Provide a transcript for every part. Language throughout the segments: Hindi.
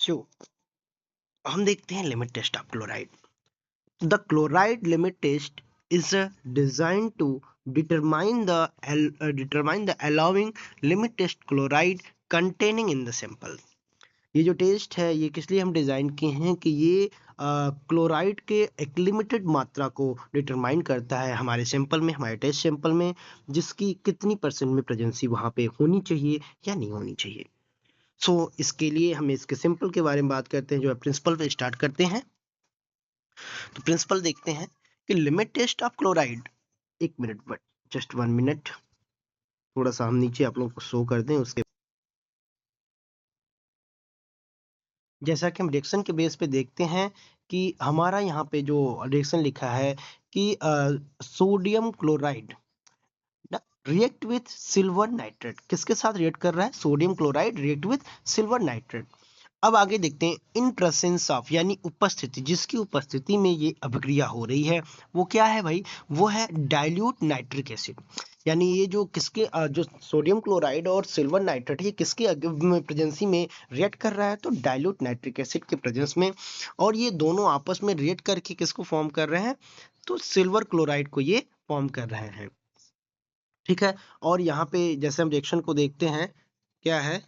बच्चों, हम देखते हैं limit test of chloride. The chloride limit test is designed to determine the allowing limit test chloride containing in the sample। ये जो टेस्ट है ये किस लिए हम डिज़ाइन किए हैं कि ये क्लोराइड के एक लिमिटेड मात्रा को डिटरमाइन करता है हमारे सैंपल में, हमारे टेस्ट सैंपल में, जिसकी कितनी परसेंट में प्रेजेंसी वहाँ पे होनी चाहिए या नहीं होनी चाहिए। इसके लिए हम इसके सिंपल के बारे में बात करते हैं, जो है प्रिंसिपल पे स्टार्ट करते हैं। तो प्रिंसिपल देखते हैं कि लिमिट टेस्ट ऑफ क्लोराइड, एक मिनट बट जस्ट 1 मिनट, थोड़ा सा हम नीचे आप लोगों को शो कर दें। उसके जैसा कि हम रिएक्शन के बेस पे देखते हैं कि हमारा यहाँ पे जो रिएक्शन लिखा है कि sodium chloride react with silver nitrate, किसके साथ रिएक्ट कर रहा है? Sodium chloride react with silver nitrate. अब आगे देखते हैं इन प्रेजेंस ऑफ, यानी उपस्थिति, जिसकी उपस्थिति में ये अभिक्रिया हो रही है वो क्या है भाई? वो है डाइल्यूट नाइट्रिक एसिड। यानी ये जो किसके जो सोडियम क्लोराइड और सिल्वर नाइट्रेट ये किसके प्रेजेंसी में रिएक्ट कर रहा है? तो डाइल्यूट नाइट्रिक एसिड के प्रेजेंस में। और ये दोनों आपस में रिएक्ट करके किसको फॉर्म कर रहे हैं? तो सिल्वर क्लोराइड को ये फॉर्म कर रहे हैं। ठीक है, और यहाँ पे जैसे हम रिएक्शन को देखते हैं क्या है,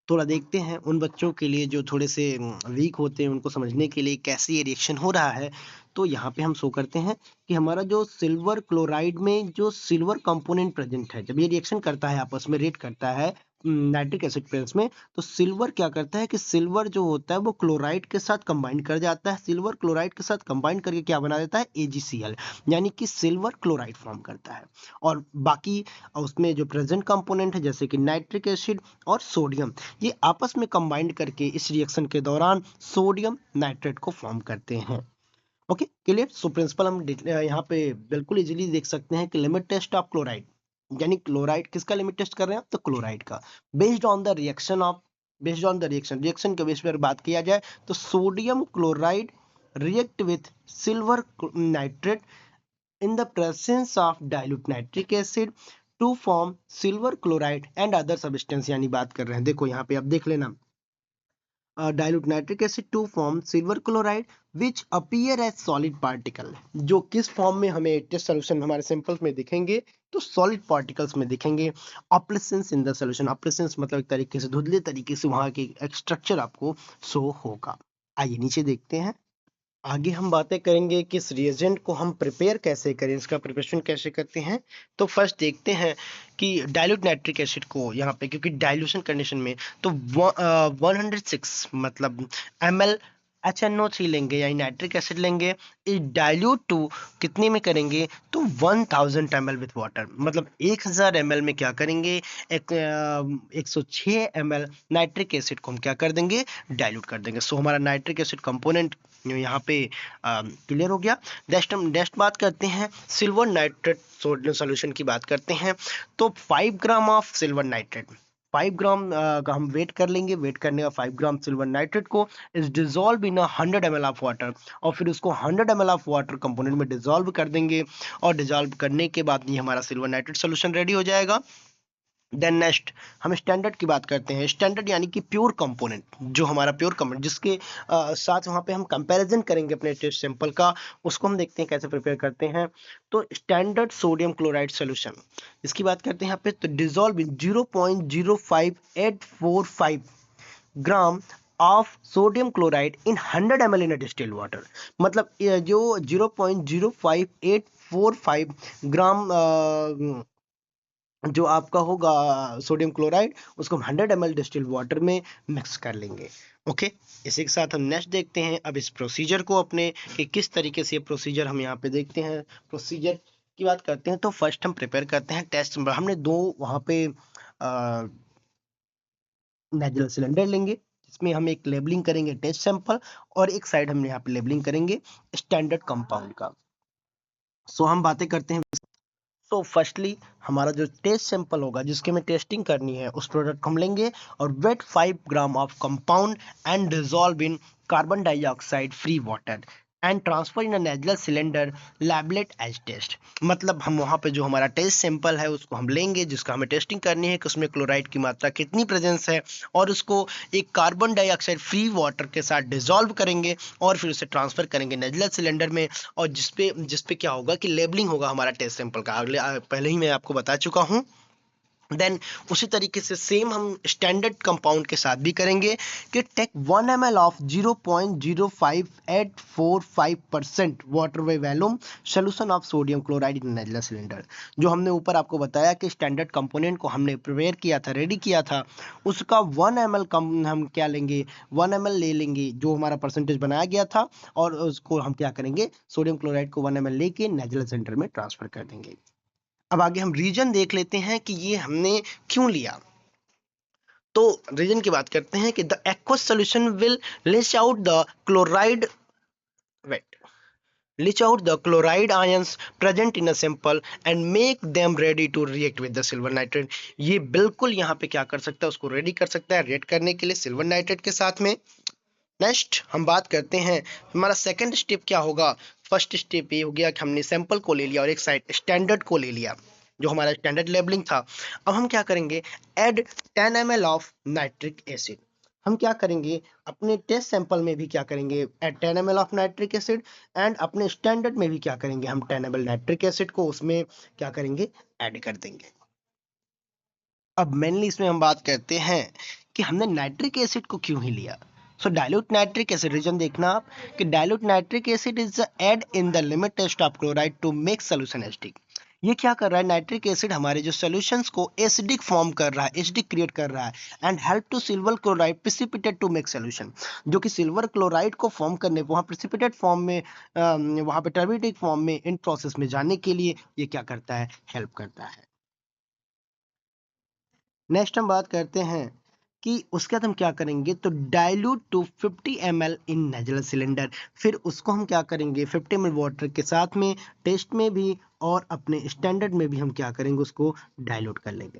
थोड़ा देखते हैं उन बच्चों के लिए जो थोड़े से वीक होते हैं, उनको समझने के लिए कैसे ये रिएक्शन हो रहा है। तो यहाँ पे हम शो करते हैं कि हमारा जो सिल्वर क्लोराइड में जो सिल्वर कंपोनेंट प्रेजेंट है, जब ये रिएक्शन करता है आपस में रिएक्ट करता है नाइट्रिक एसिड प्रेजेंस में, तो सिल्वर क्या करता है कि सिल्वर जो होता है वो क्लोराइड के साथ कंबाइन कर जाता है। सिल्वर क्लोराइड के साथ कंबाइन करके क्या बना देता है? AgCl, यानी कि सिल्वर क्लोराइड फॉर्म करता है। और बाकी उसमें जो प्रेजेंट कंपोनेंट है जैसे कि नाइट्रिक एसिड और सोडियम, ये आपस में कंबाइंड करके इस रिएक्शन के दौरान सोडियम नाइट्रेट को फॉर्म करते हैं। Okay, clear. सो प्रिंसिपल हम यहाँ पे बिल्कुल इजीली देख सकते हैं कि लिमिट टेस्ट ऑफ क्लोराइड, यानी क्लोराइड किसका लिमिट टेस्ट कर रहे हैं? तो क्लोराइड का, बेस्ड ऑन द रिएक्शन के बेस पर बात किया जाए तो sodium chloride react with silver nitrate in the presence of dilute nitric acid to form silver chloride and other substance। यानी बात कर रहे हैं, देखो यहाँ पे आप देख लेना, dilute nitric acid to form silver chloride which appear as solid particle, जो किस फॉर्म में हमें टेस्ट सोल्यूशन हमारे सैंपल्स में दिखेंगे? तो सॉलिड पार्टिकल्स में दिखेंगे। Operations in the solution, operations मतलब एक तरीके से धुंधले तरीके से वहां की स्ट्रक्चर आपको शो होगा। आइए नीचे देखते हैं। आगे हम बातें करेंगे कि इस रिएजेंट को हम प्रिपेयर कैसे करें, इसका प्रिपरेशन कैसे करते हैं। तो फर्स्ट देखते हैं कि डाइल्यूट नाइट्रिक एसिड को यहाँ पे, क्योंकि डाइल्यूशन कंडीशन में तो 106 मतलब ml HNO3 लेंगे, यानी नाइट्रिक एसिड लेंगे। इस डाइल्यूट टू कितने में करेंगे? तो 1000 ml विथ वाटर, मतलब 1000 ml में क्या करेंगे? 106 ml नाइट्रिक एसिड को हम क्या कर देंगे? डाइल्यूट कर देंगे। सो हमारा नाइट्रिक एसिड कंपोनेंट यहाँ पे क्लियर हो गया। नेक्स्ट बात करते हैं सिल्वर नाइट्रेट सॉल्यूशन की बात करते हैं। तो 5 ग्राम ऑफ सिल्वर नाइट्रेट, 5 ग्राम का हम वेट कर लेंगे। वेट करने का 5 ग्राम सिल्वर नाइट्रेट को is dissolve in 100 ml of water, और फिर उसको 100 ml ऑफ वाटर कंपोनेंट में डिजोल्व कर देंगे। और डिजोल्व करने के बाद ये हमारा सिल्वर नाइट्रेट सोल्यूशन रेडी हो जाएगा। देन नेक्स्ट हम स्टैंडर्ड की बात करते हैं। स्टैंडर्ड यानी कि प्योर कंपोनेंट, जो हमारा प्योर कंपोनेंट जिसके साथ वहाँ पे हम कंपैरिजन करेंगे अपने टेस्ट सैंपल का, उसको हम देखते हैं कैसे प्रिपेयर करते हैं। तो स्टैंडर्ड सोडियम क्लोराइड सोल्यूशन, इसकी बात करते हैं यहाँ पे। तो dissolve in 0.05845 gram of sodium chloride in 100 ml in distilled water, मतलब जो 0.05845 ग्राम जो आपका होगा सोडियम क्लोराइड, उसको हम 100 ml डिस्टिल्ड वाटर में मिक्स कर लेंगे। ओके, इसी के साथ हम नेक्स्ट देखते हैं अब इस प्रोसीजर को अपने, कि किस तरीके से ये प्रोसीजर हम यहाँ पे देखते हैं। प्रोसीजर की बात करते हैं तो फर्स्ट हम प्रिपेयर करते हैं टेस्ट। हमने दो वहाँ पे नेजुरल सिलेंडर लेंगे, जिसमें हम एक लेबलिंग करेंगे टेस्ट सैंपल, और एक साइड हम यहाँ पे लेबलिंग करेंगे स्टैंडर्ड कंपाउंड का। सो हम बातें करते हैं। तो फर्स्टली हमारा जो टेस्ट सैंपल होगा जिसके में टेस्टिंग करनी है, उस प्रोडक्ट को हम लेंगे और weigh 5 gram of compound and dissolve in carbon dioxide free water. And transfer in a Nessler cylinder labelled as test. मतलब हम वहाँ पे जो हमारा टेस्ट सैंपल है उसको हम लेंगे, जिसका हमें टेस्टिंग करनी है कि उसमें क्लोराइड की मात्रा कितनी प्रेजेंस है, और उसको एक कार्बन डाइऑक्साइड फ्री वाटर के साथ डिसॉल्व करेंगे और फिर उसे ट्रांसफर करेंगे नेजुलर सिलेंडर में, और जिसपे क्या होगा कि लेबलिंग होगा हमारा टेस्ट सैंपल का। पहले ही मैं आपको बता चुका हूँ। देन उसी तरीके से सेम हम स्टैंडर्ड कंपाउंड के साथ भी करेंगे कि take 1 ml of 0.05845% water way volume solution of sodium chloride in Nessler cylinder. जो हमने ऊपर आपको बताया कि स्टैंडर्ड कंपोनेंट को हमने प्रिपेयर किया था, रेडी किया था, उसका 1 ml कम हम क्या लेंगे, 1 ml ले लेंगे जो हमारा परसेंटेज बनाया गया था, और उसको हम क्या करेंगे, सोडियम क्लोराइड को 1 ml लेके नेजुलर सिलेंडर में ट्रांसफर कर देंगे। अब आगे हम रीजन देख लेते हैं कि ये हमने क्यों लिया। तो रीजन की बात करते हैं कि the aqueous solution will leach out the chloride wait leach out the chloride ions present in a sample and make them ready to react with the silver nitrate। ये बिल्कुल यहाँ पे क्या कर सकता है, उसको रेडी कर सकता है रिएक्ट करने के लिए सिल्वर नाइट्रेट के साथ में। नेक्स्ट हम बात करते हैं हमारा सेकंड स्टेप क्या होगा। फर्स्ट स्टेप ये हो गया कि हमने सैंपल को ले लिया और एक साइड स्टैंडर्ड को ले लिया, जो हमारा स्टैंडर्ड लेबलिंग था। अब हम क्या करेंगे, add 10 ml of nitric acid. हम क्या करेंगे, अपने टेस्ट सैंपल में भी क्या करेंगे, add 10 ml of nitric acid, and अपने स्टैंडर्ड में भी क्या करेंगे, हम 10 ml नाइट्रिक एसिड को उसमें क्या करेंगे, ऐड कर देंगे। अब मेनली इसमें हम बात करते हैं कि हमने नाइट्रिक एसिड को क्यों ही लिया। So dilute nitric acid, reason देखना आप कि dilute nitric acid is add in the limit test of chloride to make solution acidic. ये क्या कर रहा है, नाइट्रिक एसिड हमारे जो सॉल्यूशंस को एसिडिक फॉर्म कर रहा है, एसिडिक क्रिएट कर रहा है, and help to silver chloride precipitate to make solution. जो कि सिल्वर क्लोराइड को फॉर्म करने, वहाँ प्रेसिपिटेट फॉर्म में, वहाँ पे टर्बिडिक फॉर्म में इन प्रोसेस में जाने के लिए ये क्या करता है, हेल्प करता है। नेक्स्ट हम बात करते हैं कि उसके बाद हम क्या करेंगे, तो dilute to 50 ml in Nessler cylinder. फिर उसको हम क्या करेंगे 50 ml वाटर के साथ में, टेस्ट में भी और अपने स्टैंडर्ड में भी हम क्या करेंगे, उसको डाइल्यूट कर लेंगे।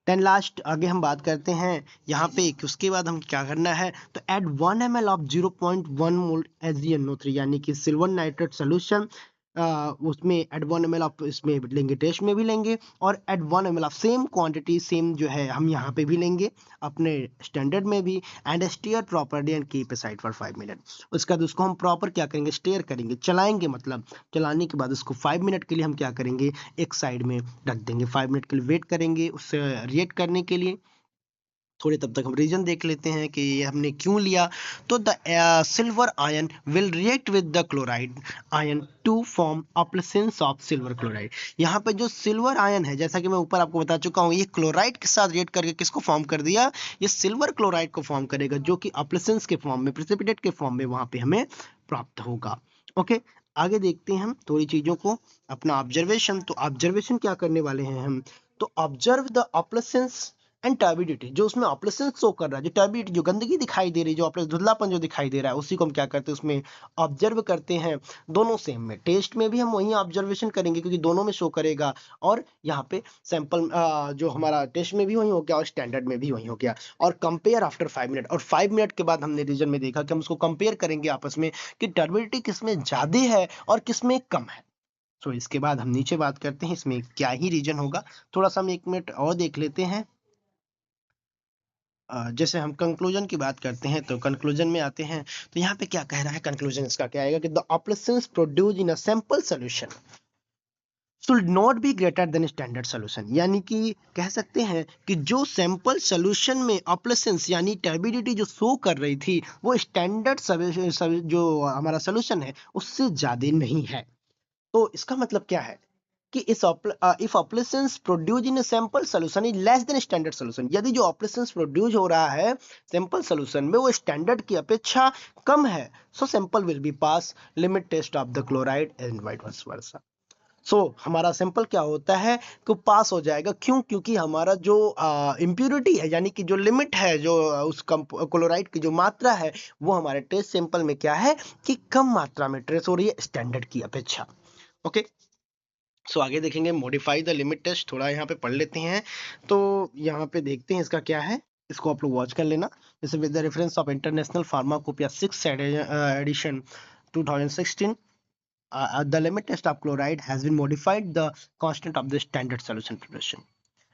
देन लास्ट आगे हम बात करते हैं यहाँ पे कि उसके बाद हम क्या करना है, तो add 1 ml of 0.1 mole SgNO3, यानी कि सिल्वर नाइट्रेट सोल्यूशन। उसमें एड 1 ml ऑफ इसमें लेंगे, टेस्ट में भी लेंगे, और add 1 ml of same quantity, same जो है हम यहाँ पे भी लेंगे अपने स्टैंडर्ड में भी, and stir properly and keep aside for 5 minute. उसके बाद उसको हम प्रॉपर क्या करेंगे, स्टेयर करेंगे, चलाएंगे, मतलब चलाने के बाद उसको 5 मिनट के लिए हम क्या करेंगे, एक साइड में रख देंगे, 5 मिनट के लिए वेट करेंगे उससे रिएक्ट करने के लिए। थोड़े तब तक हम रीजन देख लेते हैं कि ये हमने क्यों लिया। तो the silver ion will react with the chloride ion to form opalescence of silver chloride. यहाँ पे जो सिल्वर आयन है, जैसा कि मैं ऊपर आपको बता चुका हूँ, ये क्लोराइड के साथ रिएक्ट करके किसको फॉर्म कर दिया, ये सिल्वर क्लोराइड को फॉर्म करेगा, जो कि अपलेसेंस के फॉर्म में, प्रेसिपिटेट के फॉर्म में वहां पे हमें प्राप्त होगा। ओके, आगे देखते हैं हम थोड़ी चीजों को, अपना ऑब्जर्वेशन। तो ऑब्जर्वेशन क्या करने वाले हैं हम, तो ऑब्जर्व द अपलेसेंस एंड टर्बिडिटी। जो उसमें ऑपरेशन शो कर रहा है, जो टर्बिडिटी, जो गंदगी दिखाई दे रही है, जो ऑपरेशन धुंधलापन जो दिखाई दे रहा है, उसी को हम क्या करते हैं, उसमें ऑब्जर्व करते हैं। दोनों सेम में, टेस्ट में भी हम वही ऑब्जर्वेशन करेंगे क्योंकि दोनों में शो करेगा, और यहाँ पे सैंपल जो हमारा टेस्ट में भी वही हो गया और स्टैंडर्ड में भी वही हो गया। और कंपेयर आफ्टर 5 मिनट, और 5 मिनट के बाद हमने रीजन में देखा कि हम उसको कंपेयर करेंगे आपस में कि टर्बिडिटी किसमें ज्यादा है और किसमें कम है। तो इसके बाद हम नीचे बात करते हैं इसमें क्या ही रीजन होगा। थोड़ा सा हम 1 मिनट और देख लेते हैं। जैसे हम कंक्लूजन की बात करते हैं, तो कंक्लूजन में आते हैं, तो यहाँ पे क्या कह रहा है, कंक्लूजन इसका क्या आएगा कि the operations produce in a sample solution should not be greater than standard solution. यानी कि कह सकते हैं कि जो सैंपल सॉल्यूशन में ऑपरेशंस यानी टर्बिडिटी जो शो कर रही थी, वो स्टैंडर्ड जो हमारा सॉल्यूशन है उससे ज्यादा नहीं है। तो इसका मतलब क्या है कि if operations produce in sample solution is less than standard solution, यदि जो ऑपरेशंस प्रोड्यूस हो रहा है सैंपल सॉल्यूशन में वो स्टैंडर्ड की अपेक्षा कम है, so sample will be pass limit test of the chloride and vice versa. So हमारा सैंपल क्या होता है कि पास हो जाएगा, क्यों, क्योंकि हमारा जो इम्प्योरिटी है, यानी कि जो लिमिट है, जो उस क्लोराइड की जो मात्रा है, वो हमारे टेस्ट सैंपल में क्या है कि कम मात्रा में ट्रेस हो रही है स्टैंडर्ड की अपेक्षा। ओके, सो आगे देखेंगे मॉडिफाई द लिमिट टेस्ट, थोड़ा यहाँ पे पढ़ लेते हैं। तो यहाँ पे देखते हैं इसका क्या है, इसको आप लोग वॉच कर लेना। जैसे with the reference of international pharmacopoeia 6th edition 2016, the limit test of chloride has been modified the constant of the standard solution preparation.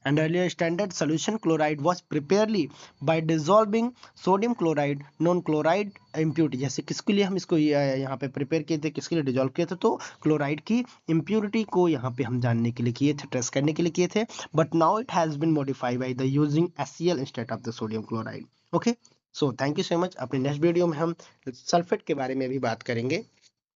And earlier standard solution chloride was prepared by dissolving sodium chloride non chloride impurity. जैसे किसके लिए हम इसको यहाँ पे प्रिपेयर किए थे, किसके लिए डिजोल्व किए थे, तो क्लोराइड की इम्प्योरिटी को यहाँ पे हम जानने के लिए किए थे, टेस्ट करने के लिए किए थे. But now it has been modified by the using HCl instead of the sodium chloride. Okay, so thank you so much. अपने नेक्स्ट वीडियो में हम सल्फेट के बारे में भी बात करेंगे.